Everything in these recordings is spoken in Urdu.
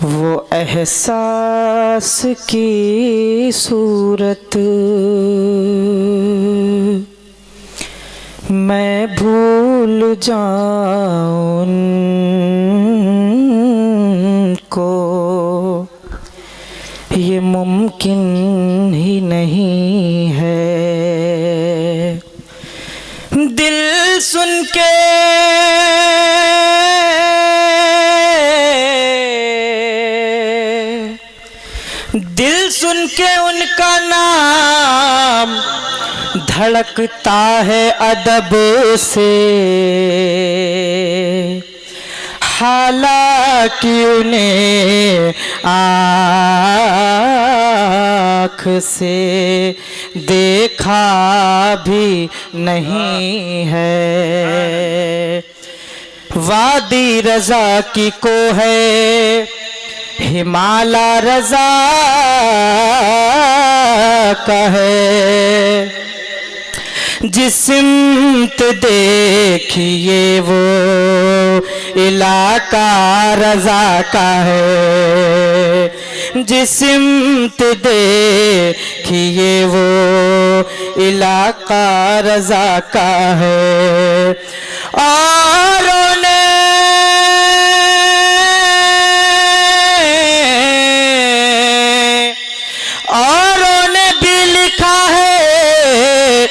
وہ احساس کی صورت میں بھول جاؤں ان کو، یہ ممکن ہی نہیں ہے۔ دل سن کے ان کا نام دھڑکتا ہے ادب سے، حالانکہ انہیں آنکھ سے دیکھا بھی نہیں ہے۔ وادی رضا کی کو ہے ہمالا رضا کا ہے، جس سمت دیکھیے وہ علاقہ رضا کا ہے، جس سمت دیکھیے وہ علاقہ رضا کا ہے۔ اوروں نے بھی لکھا ہے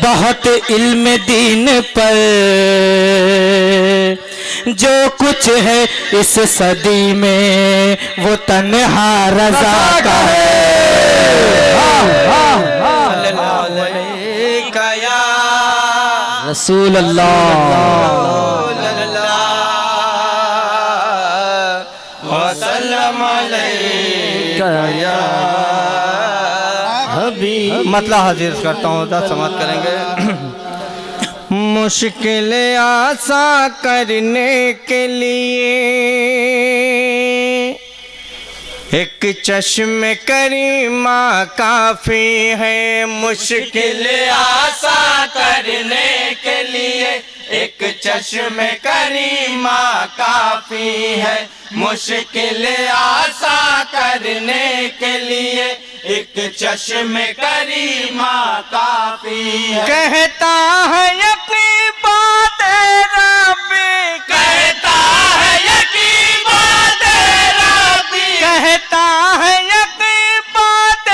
بہت علم دین پر، جو کچھ ہے اس صدی میں وہ تنہا رضا کا ہے۔ صلی اللہ علیہ یا رسول اللہ، وسلم علیہ یا مطلع حاضر کرتا ہوں، 10 سماعت کریں گے۔ مشکل آسان کرنے کے لیے ایک چشم کریمہ کافی ہے، مشکل آسان کرنے کے لیے ایک چشم کریمہ کافی ہے، مشکل آسان کرنے کے لیے ایک چشم کریمہ کافی ہے۔ کہتا ہے یقین بات ربی، کہتا ہے یقین بات ربی، کہتا ہے یقین بات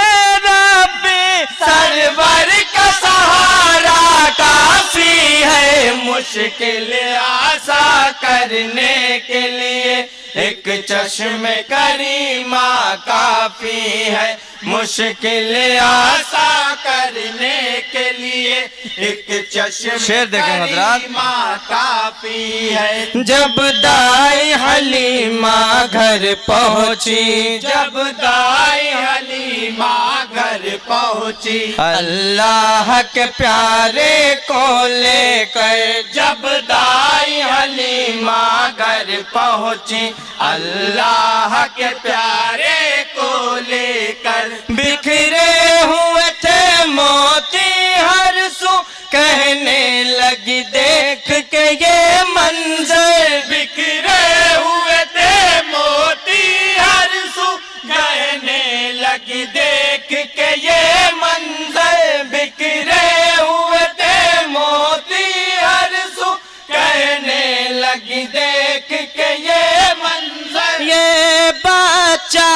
ربی، سرور کا سہارا کافی ہے، مشکل آسان کرنے کے لیے ایک چشم کریمہ کافی ہے، مشکل آسان کرنے کے لیے ایک چشم کریمہ کافی ہے۔ جب دائی حلیمہ گھر پہنچی، جب دائی حلیمہ گھر پہنچی، اللہ کے پیارے کو لے کر، جب دائی حلیمہ گھر پہنچی، اللہ کے پیارے کو لے کر، بکھرے ہوئے تھے موتی ہر سو، کہنے لگی دیکھ کے یہ منظر، بکھرے ہوئے تھے موتی ہر سو، کہنے لگی دیکھ کے یہ منظر، بکھرے ہوئے تھے موتی ہر سو، کہنے لگی دیکھ کے یہ منظر، یہ بچہ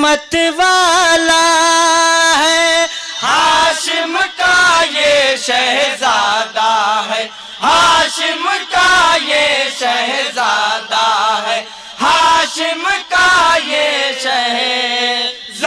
مت والا ہے، ہاشم کا یہ شہزادہ ہے، ہاشم کا یہ شہزادہ ہے، ہاشم کا یہ شہزادہ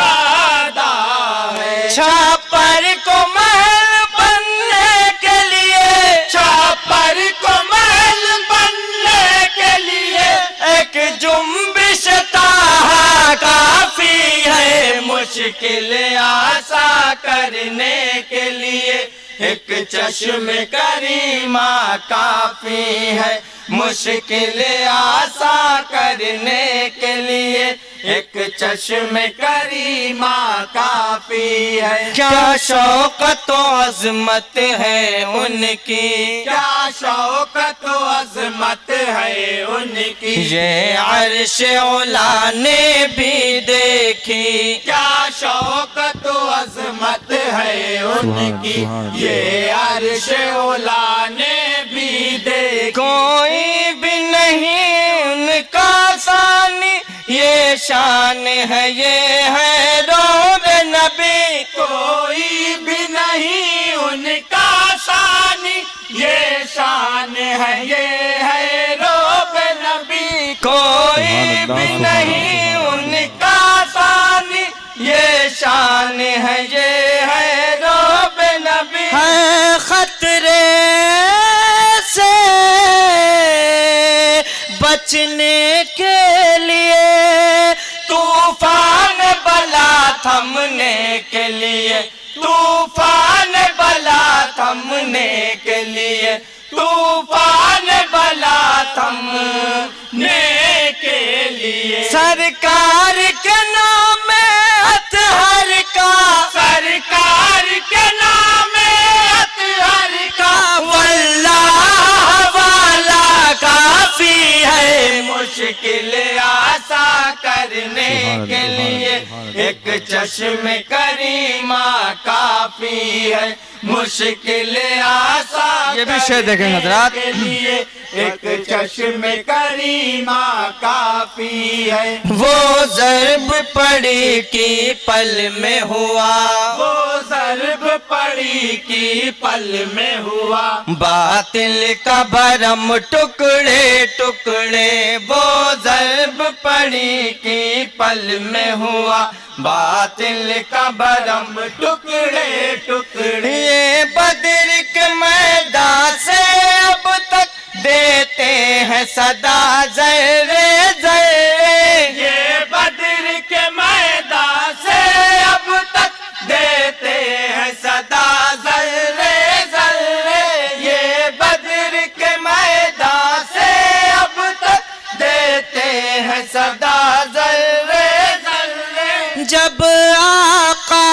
ہے۔ چھاپر کو محل بننے کے لیے، چھاپر کو محل بننے کے لیے ایک جنبش تاہا کافی ہے، مشکل آسان کرنے کے لیے ایک چشم کریمہ کافی ہے، مشکل آسان کرنے کے لیے ایک چشم کریمہ کافی ہے کیا شوقت و عظمت ہے ان کی کیا شوقت و عظمت ہے ان کی یہ عرش اولا نے بھی دیکھی کیا شوقت و عظمت ہے ان کی یہ عرش اولا نے بھی دیکھی کوئی بھی نہیں ان کا ثانی یہ شان ہے یہ ہے روب نبی کوئی بھی نہیں ان کا ثانی یہ شان ہے یہ ہے روب نبی کوئی بھی نہیں ان کا ثانی یہ شان ہے یہ ہے روب نبی ہے خطرے سے بچنے کے لیے طوفان بلا تھمنے کے لیے طوفان بلا تھمنے کے لیے طوفان بلا تھمنے کے لیے سرکار کے نام اطہر کا سرکار کے نام اطہر کا واللہ والا کافی ہے مشکل آسا کرنے کے لیے ایک چشم کریمہ کافی ہے مشکل آسا یہ بھی شعر دیکھیں حضرات کے لیے ایک چشم کریمہ کافی ہے وہ ضرب پڑی کی پل میں ہوا وہ ضرب پڑی کی پل میں ہوا باطل کا بھرم ٹکڑے ٹکڑے وہ ضرب پڑی کی پل میں ہوا باطل کا بھرم ٹکڑے ٹکڑے یہ بدر کے میدان سے اب تک دیتے ہیں صدا ذرے ذرے یہ بدر کے میدان سے اب تک دیتے ہیں صدا ذرے ذرے یہ بدر کے میدان سے اب تک دیتے ہیں صدا ذرے ذرے جب آقا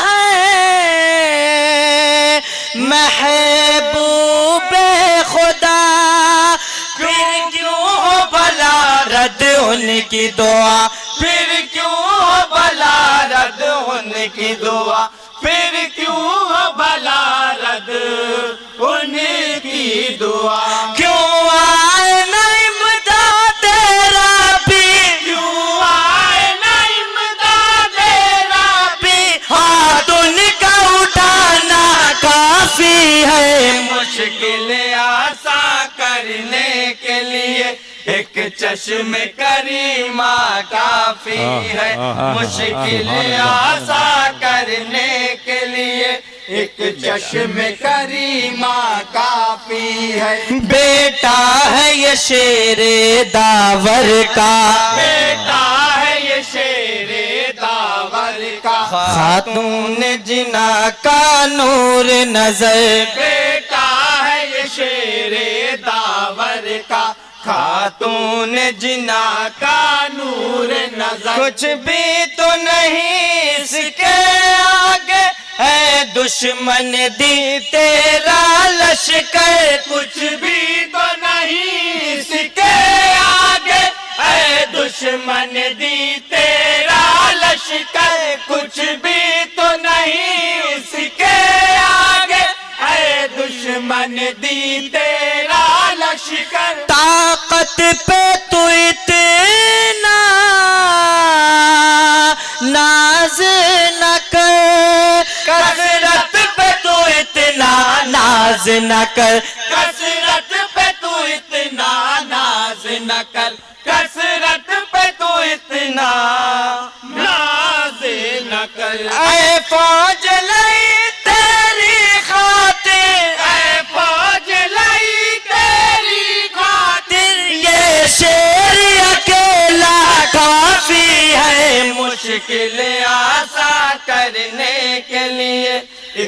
ہے محبوب خدا پھر کیوں ہو بھلا رد ان کی دعا پھر کیوں ہو بھلا رد ان کی دعا پھر کیوں ہو بھلا رد ان کی دعا کیوں آئے نہ امداد ربی کیوں آئے نہ امداد ربی ہاتھ ان کا اٹھانا کافی ہے مشکل آسا کرنے کے لیے ایک چشم کریمہ کافی ہے مشکل آسا کرنے کے لیے ایک چشم کریمہ کافی ہے بیٹا ہے یہ شیر داور کا بیٹا ہے یہ شیر داور کا خاتون جنا کا نور نظر بیٹا ہے یہ شیر داور کا خاتون جنا کا نور نظر کچھ بھی تو نہیں اس کے آگے ہے دشمن دی تیرا لشکر کچھ بھی تو نہیں اس کے آگے اے دشمن دی تیرا لشکر کچھ بھی تو نہیں اس کے آگے اے دشمن دی تیرا لشکر طاقت پہ تو اتنا ناز نہ کر کثرت پہ تو اتنا ناز نہ کر کثرت پہ تو اتنا ناز نہ کر کثرت پہ تو اتنا ناز نہ کر اے فوج لئی تیری خاطر اے فوج لئی تیری خاطر یہ شیر اکیلا کافی ہے مشکل آسا کرنے کے لیے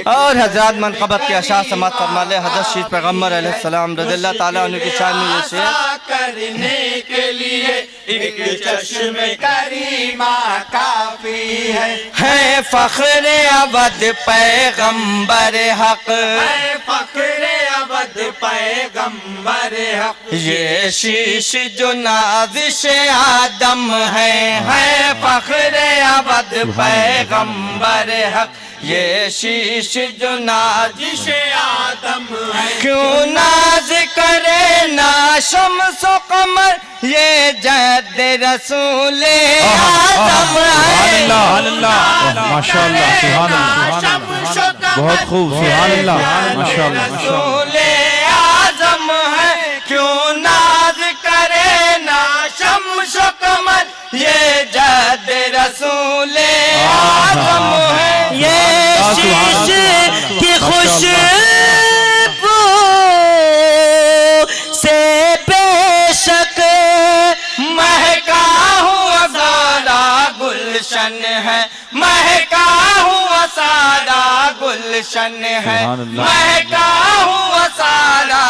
اور حضرات منقبت کے اشعار سماعت فرما لے حضرت شیر پیغمبر علیہ السلام رضی اللہ تعالیٰ عنہ کی شان میں یہ شعر کرنے کے لیے ایک چشم کریمہ کافی ہے فخر ابد پیغمبر حق، ہے فخر ابد پیغمبر حق، یہ شیش جو نازش آدم ہے فخر ابد پیغمبر حق، یہ شیش جو نازش آدم ہے، کیوں ناز کرے نا شمس و قمر، یہ جد رسول آدم ہے۔ سبحان اللہ ماشاءاللہ سبحان اللہ بہت خوب سبحان اللہ ماشاءاللہ رسول اعظم ہے، کیوں ناز کرے نا شمس و قمر، یہ جد رسول اعظم ہے۔ یہ شیش کی خوشبو سے بے شک مہکا ہوا سارا گلشن ہے، مہکا ہوا سارا گلشن ہے، سبحان اللہ۔ مہکا ہوا سارا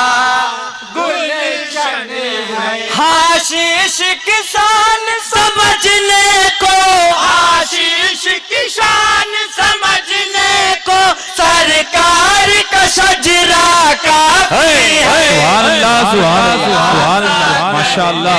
گلشن ہے، حاشیش کسان سمجھنے کو، آشیش کی شان سمجھنے کو سرکار کا شجرہ کافی ہے۔ سبحان اللہ سبحان اللہ سبحان اللہ ماشاءاللہ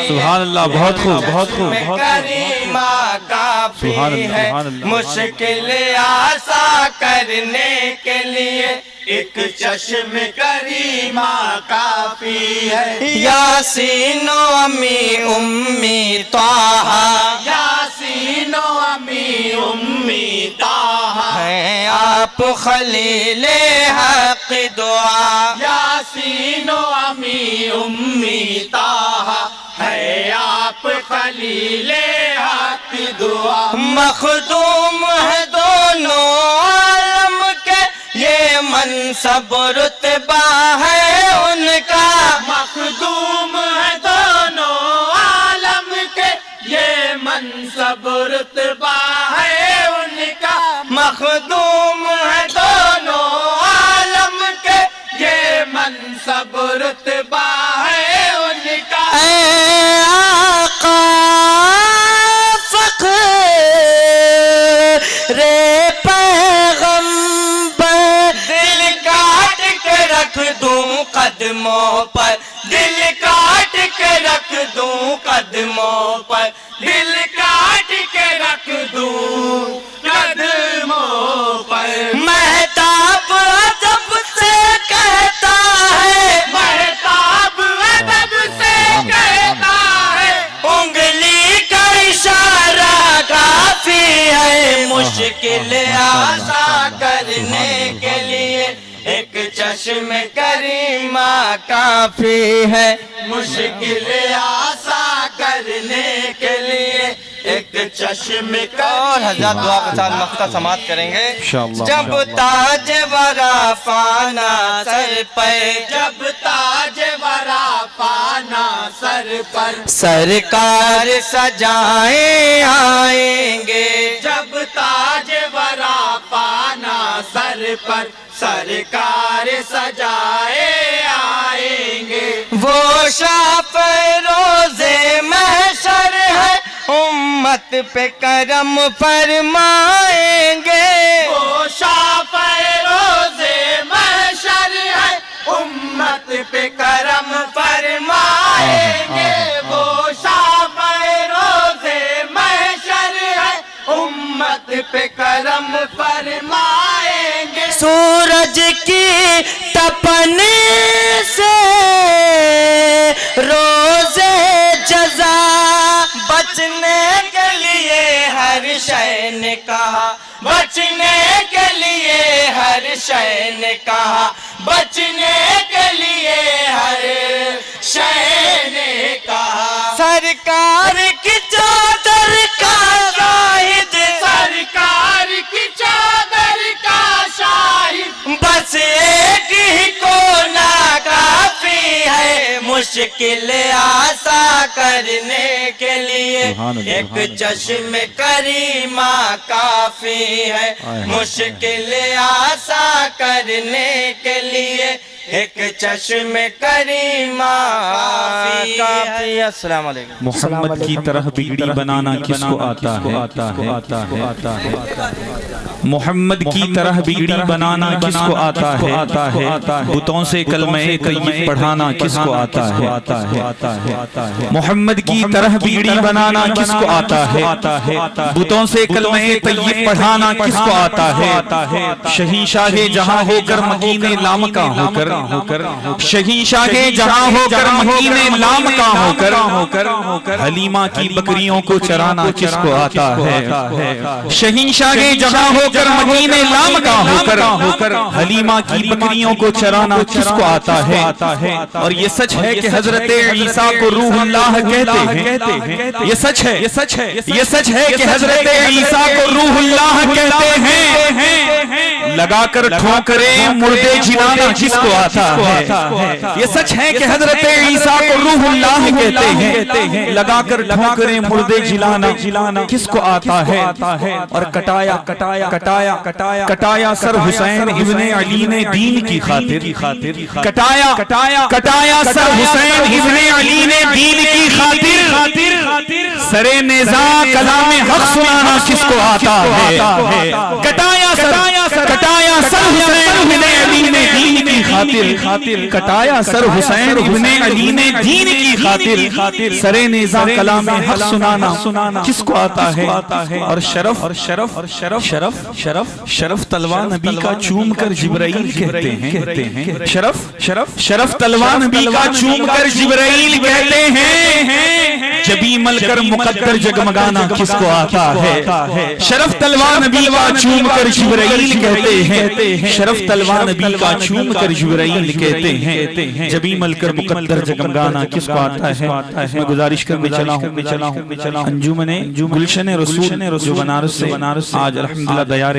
سبحان اللہ بہت خوب بہت خوب بہت خوب کریمہ کافی سبحان اللہ، ہے، سبحان اللہ۔ مشکل آسا کرنے کے لیے ایک چشم کریمہ کافی ہے، یاسین و امی امی طٰہٰ، یاسین و امی امی طٰہٰ، ہیں آپ خلیل حق دعا، یاسین و امی امی طٰہٰ، ہے آپ خلیل حق دعا، مخدوم ہے دونوں عالم کے، یہ منصب رتبہ ہے ان کا، مخدوم ہے دونوں عالم کے، یہ منصب رتبہ ہے ان کا، مخدوم ہے دونوں عالم کے، یہ منصب رتبہ ہے ان کا، اے آقا فخر پیغمبر، دل کاٹ کے رکھ دوں قدموں پر، دل کاٹ کے رکھ دوں قدموں پر، دل کاٹ کے رکھ دوں قدموں پر، مہتاب ادب سے کہتا ہے، مہتاب ادب سے کہتا ہے، انگلی کا اشارہ کافی ہے، مشکل آسا کرنے کے لیے ایک چشم کریمہ کافی ہے، مشکل آسا کرنے کے لیے ایک چشم اور حضرات دعا کے ساتھ مختصر سماعت کریں گے۔ انشاءاللہ، جب تاج ورا پانا سر پر، جب تاج ورا پانا سر پر، سرکار سجائے آئیں گے، جب تاج ورا پانا سر پر، سرکار سجائے آئیں گے، وہ شاپ روزے محشر ہے، امت پہ کرم فرمائیں گے، وہ شاف روزے محشر ہے، امت پہ کرم فرمائیں گے، وہ شاف روزے محشر ہے، امت پہ کرم فرمائیں گے، سورج کی تپنے سے روزے جزا بچنے کے لیے ہر شے نے کہا، بچنے کے لیے ہر شے نے کہا، بچنے کے لیے ہر شے نے کہا، سرکار کی چادر کا شاہد، سرکار کی چادر کا شاہد، بس ایک ہی کونا کافی ہے، مشکل آسا کرنے کے لیے سبحان اللہ، ایک سبحان اللہ۔ چشم کریمہ کافی ہے، مشکل آسا کرنے کے لیے ایک چشم کریمہ کافی ہے۔ السلام علیکم۔ محمد کی طرح بگڑی بنانا کس کو آتا ہے؟ محمد کی طرح بگڑی بنانا کس کو آتا ہے؟ بتوں سے کلمہ طیب پڑھانا کس کو آتا ہے؟ محمد کی طرح بگڑی بنانا کس کو آتا ہے؟ بتوں سے کلمہ طیب پڑھانا کس کو آتا ہے؟ شہی شاہ جہاں ہو کر مکین لام کا ہو کر، شہی شاہ جہاں ہو کر مکین لام کا ہو کر، حلیمہ کی بکریوں کو چرانا کس کو آتا ہے؟ شہی شاہ جہاں ہو کر مکین لام کا ہو کر، حلیمہ کی بکریوں کو چرانا کس کو آتا ہے؟ اور یہ سچ ہے کہ حضرت عیسیٰ کو روح اللہ کہتے ہیں، یہ سچ ہے، یہ سچ ہے کہ حضرت عیسیٰ کو روح اللہ کہتے ہیں، لگا کر ٹھوکریں مردے جلانا کس کو آتا ہے؟ یہ سچ ہے کہ حضرت عیسیٰ کو روح اللہ کہتے ہیں، لگا کر ٹھوکریں مردے جلانا کس کو آتا ہے؟ اور کٹایا سر حسین ابن علی نے دین کی خاطر، کٹایا سر حسین ابن علی نے دین کی خاطر، سرے نیزہ کلام حق سنانا کس کو آتا ہے؟ کٹایا سر حسین ابن علی نے دین کی خاطر، کٹایا سر حسین ابن علی نے دین کی خاطر، سرے نیزہ کلام حق سنانا کس کو آتا ہے؟ اور شرف تلوار نبی کا چوم کر جبرائیل کہتے ہیں، شرف تلوار نبی کا چوم کر جبرائیل کہتے ہیں، جبی مل کر مقدر جگمگانا کس کو آتا ہے؟ شرف تلوار نبی کا چوم کر جبرائیل کہتے ہیں، شرف تلوار نبی کا چوم کر جبرائیل کہتے ہیں، جبی مل کر مقدر جگمگانا کس کو آتا ہے؟ میں گزارش کرنے چلا ہوں انجمن گلشن رسول جو بنارس سے آج الحمدللہ دیار